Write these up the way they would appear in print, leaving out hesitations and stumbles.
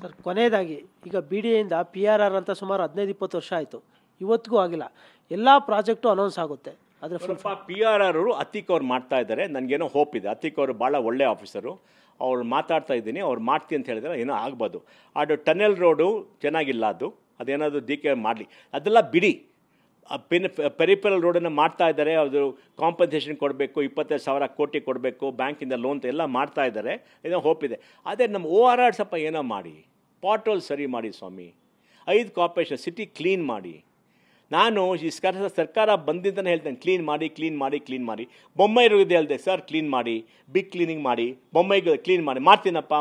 Sir ಕೊನೆಯದಾಗಿ ಈಗ B D ಎಯಿಂದ PRR ಅಂತ ಸುಮಾರು 15-20 ವರ್ಷ ಆಯಿತು, ಇವತ್ತಿಗೂ ಆಗಿಲ್ಲ. ಎಲ್ಲ ಪ್ರಾಜೆಕ್ಟು ಅನೌನ್ಸ್ ಆಗುತ್ತೆ, ಆದರೆ ಸ್ವಲ್ಪ PRR ಅವರು ಅತೀಕ್ ಅವ್ರು ಮಾಡ್ತಾ ಇದ್ದಾರೆ. ನನಗೇನೋ ಹೋಪ್ ಇದೆ. ಅತೀಕ್ ಅವರು ಭಾಳ ಒಳ್ಳೆ ಆಫೀಸರು, ಅವ್ರು ಮಾತಾಡ್ತಾ ಇದ್ದೀನಿ, ಅವ್ರು ಮಾಡ್ತೀನಿ ಅಂತ ಹೇಳಿದ್ರೆ ಏನೋ ಆಗ್ಬೋದು. ಅದು ಟನೆಲ್ ರೋಡು ಚೆನ್ನಾಗಿಲ್ಲ, ಅದೇನಾದರೂ DK ಮಾಡಲಿ, ಅದೆಲ್ಲ ಬಿಡಿ. ಪೆರಿಫೆರಲ್ ರೋಡನ್ನು ಮಾಡ್ತಾ ಇದ್ದಾರೆ, ಅದು ಕಾಂಪನ್ಸೇಷನ್ ಕೊಡಬೇಕು, 25,000 ಕೋಟಿ ಕೊಡಬೇಕು, ಬ್ಯಾಂಕಿಂದ ಲೋನ್ ಎಲ್ಲ ಮಾಡ್ತಾ ಇದ್ದಾರೆ, ಏನೋ ಹೋಪ್ ಇದೆ. ಅದೇ ನಮ್ಮ ORR ಸ್ವಲ್ಪ ಏನೋ ಮಾಡಿ, ಪಾಟೋಲ್ ಸರಿ ಮಾಡಿ ಸ್ವಾಮಿ, 5 ಕಾರ್ಪೊರೇಷನ್ ಸಿಟಿ ಕ್ಲೀನ್ ಮಾಡಿ. ನಾನು ಈ ಸರ್ಕಾರ ಬಂದಿದ್ದನ್ನು ಹೇಳ್ತೇನೆ, ಕ್ಲೀನ್ ಮಾಡಿ. ಬೊಮ್ಮಾಯಿರುವುದೇ ಹೇಳಿದೆ, ಸರ್ ಕ್ಲೀನ್ ಮಾಡಿ, ಬಿಗ್ ಕ್ಲೀನಿಂಗ್ ಮಾಡಿ, ಬೊಮ್ಮಾಯಿಗೆ ಕ್ಲೀನ್ ಮಾಡಿ, ಮಾಡ್ತೀನಪ್ಪ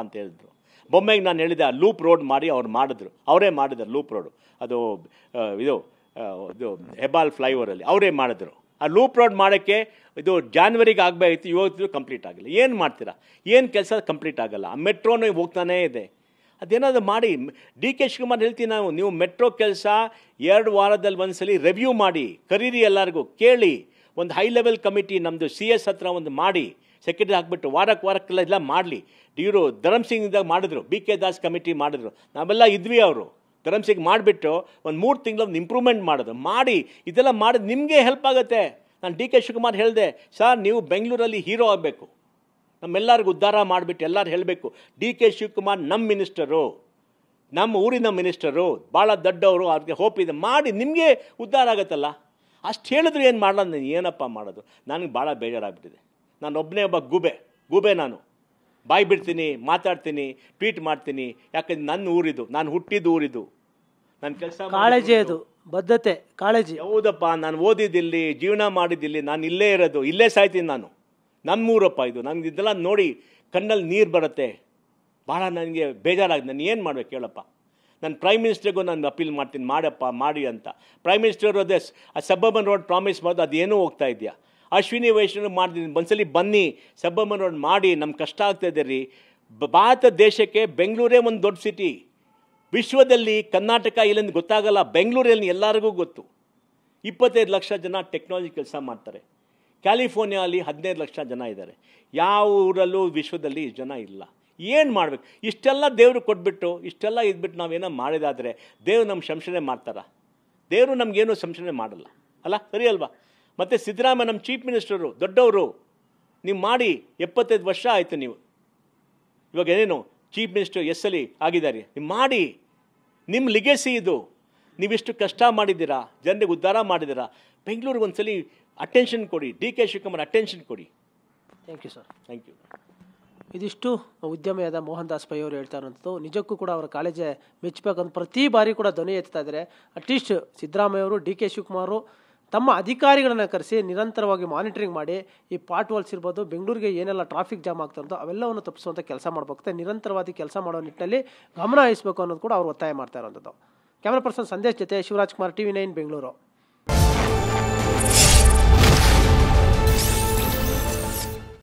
ಅಂತ ಹೇಳಿದ್ರು. ಬೊಮ್ಮಾಯಿಗೆ ನಾನು ಹೇಳಿದೆ ಲೂಪ್ ರೋಡ್ ಮಾಡಿ, ಅವರೇ ಮಾಡಿದ್ರು ಲೂಪ್ ರೋಡು, ಅದು ಇದು ಹೆಬ್ಬಾಲ್ ಫ್ಲೈಓವರಲ್ಲಿ ಅವರೇ ಮಾಡಿದ್ರು. ಆ ಲೂಪ್ ರೋಡ್ ಮಾಡೋಕ್ಕೆ ಇದು ಜಾನ್ವರಿಗೆ ಆಗಬೇಕಾಗಿತ್ತು, ಇವತ್ತು ಕಂಪ್ಲೀಟ್ ಆಗಿಲ್ಲ. ಏನು ಮಾಡ್ತೀರಾ, ಏನು ಕೆಲಸ ಕಂಪ್ಲೀಟ್ ಆಗಲ್ಲ. ಆ ಮೆಟ್ರೋನು ಹೋಗ್ತಾನೇ ಇದೆ, ಅದೇನಾದರೂ ಮಾಡಿ. DK ಶಿವಕುಮಾರ್ ಹೇಳ್ತೀನಿ ನಾವು, ನೀವು ಮೆಟ್ರೋ ಕೆಲಸ 2 ವಾರದಲ್ಲಿ ಒಂದ್ಸಲಿ ರಿವ್ಯೂ ಮಾಡಿ, ಕರೀರಿ, ಎಲ್ಲರಿಗೂ ಕೇಳಿ, ಒಂದು ಹೈ ಲೆವೆಲ್ ಕಮಿಟಿ ನಮ್ಮದು CS ಹತ್ರ ಒಂದು ಮಾಡಿ, ಸೆಕ್ರೆಟರಿ ಹಾಕ್ಬಿಟ್ಟು ವಾರಕ್ಕೆಲ್ಲ ಎಲ್ಲ ಮಾಡಲಿ. ಇವರು ಧರ್ಮಸಿಂಗ್ದಾಗ ಮಾಡಿದ್ರು, BK ದಾಸ್ ಕಮಿಟಿ ಮಾಡಿದ್ರು, ನಾವೆಲ್ಲ ಇದ್ವಿ. ಅವರು ಧರ್ಮಸಿಂಗ್ ಮಾಡಿಬಿಟ್ಟು ಒಂದು 3 ತಿಂಗಳು ಒಂದು ಇಂಪ್ರೂವ್ಮೆಂಟ್ ಮಾಡಿದ್ರು. ಮಾಡಿ, ಇದೆಲ್ಲ ಮಾಡಿದ್ರೆ ನಿಮಗೆ ಹೆಲ್ಪ್ ಆಗುತ್ತೆ. ನಾನು DK ಶಿವಕುಮಾರ್ ಹೇಳಿದೆ, ಸರ್ ನೀವು ಬೆಂಗಳೂರಲ್ಲಿ ಹೀರೋ ಆಗಬೇಕು, ನಮ್ಮೆಲ್ಲರಿಗೂ ಉದ್ಧಾರ ಮಾಡಿಬಿಟ್ಟು ಎಲ್ಲರೂ ಹೇಳಬೇಕು, DK ಶಿವಕುಮಾರ್ ನಮ್ಮ ಮಿನಿಸ್ಟರು, ನಮ್ಮ ಊರಿನ ಮಿನಿಸ್ಟರು, ಭಾಳ ದೊಡ್ಡವರು, ಅವ್ರಿಗೆ ಹೋಪ್ ಇದೆ, ಮಾಡಿ, ನಿಮಗೆ ಉದ್ಧಾರ ಆಗುತ್ತಲ್ಲ. ಅಷ್ಟು ಹೇಳಿದ್ರು ಏನು ಮಾಡಲ್ಲ. ನಾನು ಏನಪ್ಪ ಮಾಡೋದು, ನನಗೆ ಭಾಳ ಬೇಜಾರಾಗ್ಬಿಟ್ಟಿದೆ. ನಾನು ಒಬ್ಬ ಗೂಬೆ, ನಾನು ಬಾಯಿ ಬಿಡ್ತೀನಿ, ಮಾತಾಡ್ತೀನಿ, ಟ್ವೀಟ್ ಮಾಡ್ತೀನಿ. ಯಾಕಂದ್ರೆ ನನ್ನ ಊರಿದು, ನಾನು ಹುಟ್ಟಿದ್ದು ಊರಿದು, ನನ್ನ ಕೆಲಸ ಕಾಳಜಿ, ಅದು ಬದ್ಧತೆ, ಕಾಳಜಿ. ಹೌದಪ್ಪ, ನಾನು ಓದಿದ್ದಿಲ್ಲಿ, ಜೀವನ ಮಾಡಿದ್ದಿಲ್ಲಿ, ನಾನು ಇಲ್ಲೇ ಇರೋದು, ಇಲ್ಲೇ ಸಾಯ್ತೀನಿ ನಾನು. ನಮ್ಮೂರಪ್ಪ ಇದು. ನನಗೆ ಇದೆಲ್ಲ ನೋಡಿ ಕಣ್ಣಲ್ಲಿ ನೀರು ಬರುತ್ತೆ, ಭಾಳ ನನಗೆ ಬೇಜಾರಾಗಿದೆ. ನಾನು ಏನು ಮಾಡ್ಬೇಕು ಹೇಳಪ್ಪ. ನಾನು ಪ್ರೈಮ್ ಮಿನಿಸ್ಟರ್ಗೂ ನಾನು ಅಪೀಲ್ ಮಾಡ್ತೀನಿ, ಮಾಡಿ ಅಂತ. ಪ್ರೈಮ್ ಮಿನಿಸ್ಟರ್ ಅದೇ ಸಬ್ಬರ್ಬನ್ ರೋಡ್ ಪ್ರಾಮಿಸ್ ಮಾಡೋದು, ಅದೇನೂ ಹೋಗ್ತಾ ಇದೆಯಾ. ಅಶ್ವಿನಿ ವೈಷ್ಣವ್ ಮಾಡಿದ್ದೀನಿ, ಒಂದ್ಸಲಿ ಬನ್ನಿ ಸಬ್ಬರ್ಬನ್ ರೋಡ್ ಮಾಡಿ, ನಮ್ಗೆ ಕಷ್ಟ ಆಗ್ತಾಯಿದೆ ರೀ. ಭಾರತ ದೇಶಕ್ಕೆ ಬೆಂಗಳೂರೇ ಒಂದು ದೊಡ್ಡ ಸಿಟಿ. ವಿಶ್ವದಲ್ಲಿ ಕರ್ನಾಟಕ ಇಲ್ಲಿಂದ ಗೊತ್ತಾಗಲ್ಲ, ಬೆಂಗಳೂರಲ್ಲಿ ಎಲ್ಲರಿಗೂ ಗೊತ್ತು. 25 ಲಕ್ಷ ಜನ ಟೆಕ್ನಾಲಜಿ ಕೆಲಸ ಮಾಡ್ತಾರೆ. ಕ್ಯಾಲಿಫೋರ್ನಿಯಾಲಿ 15 ಲಕ್ಷ ಜನ ಇದ್ದಾರೆ. ಯಾವ ಊರಲ್ಲೂ ವಿಶ್ವದಲ್ಲಿ ಜನ ಇಲ್ಲ. ಏನು ಮಾಡಬೇಕು? ಇಷ್ಟೆಲ್ಲ ದೇವರು ಕೊಟ್ಬಿಟ್ಟು, ಇಷ್ಟೆಲ್ಲ ಇದ್ಬಿಟ್ಟು ನಾವೇನೋ ಮಾಡಿದಾದರೆ ದೇವರು ನಮ್ಮ ಸಂಶೋಧನೆ ಮಾಡ್ತಾರ? ದೇವರು ನಮಗೇನು ಸಂಶೋಧನೆ ಮಾಡಲ್ಲ ಅಲ್ಲ, ಸರಿ ಅಲ್ವಾ? ಮತ್ತು ಸಿದ್ದರಾಮಯ್ಯ ನಮ್ಮ ಚೀಫ್ ಮಿನಿಸ್ಟರು, ದೊಡ್ಡವರು, ನೀವು ಮಾಡಿ 75 ವರ್ಷ ಆಯಿತು. ನೀವು ಇವಾಗ ಏನೇನು ಚೀಫ್ ಮಿನಿಸ್ಟರ್ ಎಸ್ಸಲ್ಲಿ ಆಗಿದ್ದಾರೆ, ನೀವು ಮಾಡಿ. ನಿಮ್ಮ ಲಿಗೆಸಿ ಇದು. ನೀವಿಷ್ಟು ಕಷ್ಟ ಮಾಡಿದ್ದೀರಾ, ಜನರಿಗೆ ಉದ್ಧಾರ ಮಾಡಿದ್ದೀರಾ. ಬೆಂಗಳೂರಿಗೆ ಒಂದ್ಸಲಿ ಅಟೆನ್ಷನ್ ಕೊಡಿ, DK ಶಿವಕುಮಾರ್ ಅಟೆನ್ಷನ್ ಕೊಡಿ. Thank you sir. Thank you. ಇದಿಷ್ಟು ಉದ್ಯಮಿಯಾದ ಮೋಹನ್ ದಾಸ್ ಪೈ ಅವರು ಹೇಳ್ತಾ ಇರೋಂಥದ್ದು. ನಿಜಕ್ಕೂ ಕೂಡ ಅವರ ಕಾಲೇಜೇ ಮೆಚ್ಚಬೇಕಂತ ಪ್ರತಿ ಬಾರಿ ಕೂಡ ಧ್ವನಿ ಎತ್ತಾ ಇದ್ದಾರೆ. ಅಟ್ಲೀಸ್ಟ್ ಸಿದ್ದರಾಮಯ್ಯ ಅವರು, DK ಶಿವಕುಮಾರ್ ತಮ್ಮ ಅಧಿಕಾರಿಗಳನ್ನು ಕರೆಸಿ ನಿರಂತರವಾಗಿ ಮಾನಿಟರಿಂಗ್ ಮಾಡಿ, ಈ ಪಾಟ್ ವಾಲ್ಸ್ ಇರ್ಬೋದು, ಬೆಂಗಳೂರಿಗೆ ಏನೆಲ್ಲ ಟ್ರಾಫಿಕ್ ಜಾಮ್ ಆಗ್ತಾ ಇರೋದು ಅವೆಲ್ಲವನ್ನು ತಪ್ಪಿಸುವಂಥ ಕೆಲಸ ಮಾಡಬೇಕು. ನಿರಂತರವಾಗಿ ಕೆಲಸ ಮಾಡೋ ನಿಟ್ಟಿನಲ್ಲಿ ಗಮನ ವಹಿಸಬೇಕು ಅನ್ನೋದು ಕೂಡ ಅವರು ಒತ್ತಾಯ ಮಾಡ್ತಾ ಇರೋಂಥದ್ದು. ಕ್ಯಾಮರಾ ಪರ್ಸನ್ ಸಂದೇಶ್ ಜೊತೆ ಶಿವರಾಜ್ ಕುಮಾರ್, TV9 ಬೆಂಗಳೂರು.